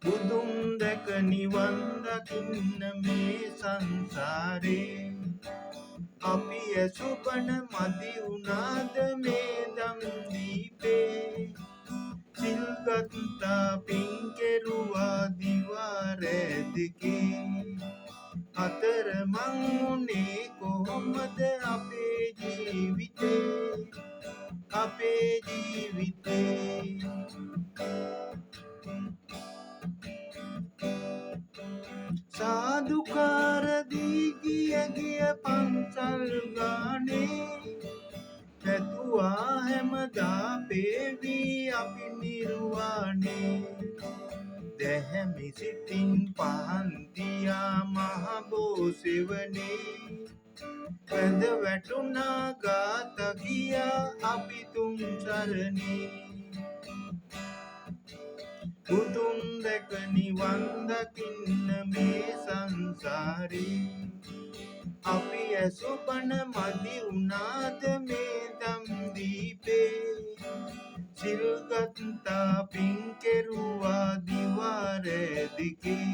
බුදුන් දැක නිවන් දකින්න මේ සංසාරේ අපි ඇසුබන මදි වුණාද මේ දම් දීපේ සිල්ගත්තා පින් කෙරුවා දිවාරෑ දෙකේ අතරමං උනේ කොහොමද අපේ ජීවිතේ සාදුකාර දී ගිය පන්සල් ගානේ පැතුවා හැමදා පේවි අපි නිර්වාණේ දැහැමි සිතින් පහන් දියා මහ බෝසෙවනේ වැඳ වැටුණා ගාත ගියා අපි තුන් සරණේ බුදුන් දැක නිවන් දකින්න මේ සංසාරේ අපි ඇසුබන මදි වුණාද මේ දම් දීපේ සිල්ගත්තා පින් කෙරුවා දිවාරෑ දෙකේ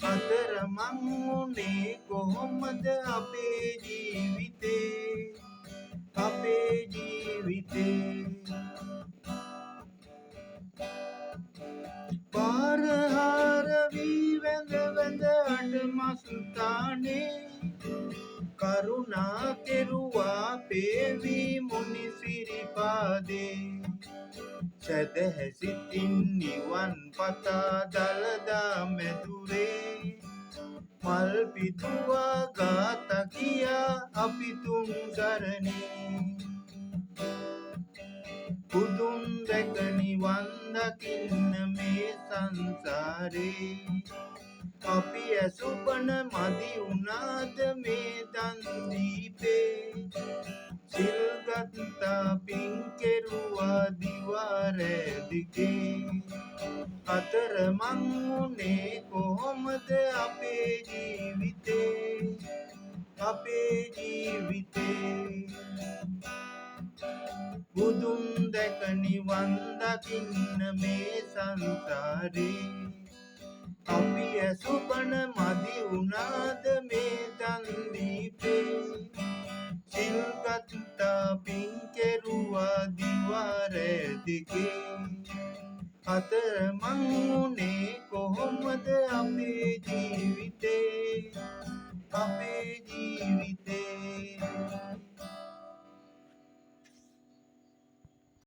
අතරමං උනේ කොහොමද අපේ ජීවිතේ පාරහාර වී වැඳ අඩ මස්තානේ කරුණා කෙරුවා පේවි මුනි සිරිපාදේ සැදැහැ සිතින් නිවන් පතා දළදා මැදුරේ මල් පිතුවා ගාත කියා අපි තුන් සරණේ බුදුන් දැක නිවන් දකින්න මේ සංසාරේ අපි ඇසුබන මදි වුණාද මේ දන් දීපේ සිල්ගත්තා පින් කෙරුවා දිවාරෑ දෙකේ අතරමං උනේ කොහොමද අපේ ජීවිතේ බුදුන් දැක නිවන් දකින්න මේ සංසාරේ අපි ඇසුබන මදි වුණාද මේ දන් දීපේ සිල්ගත්තා පින් කෙරුවා දිවාරෑ දෙකේ අතරමං උනේ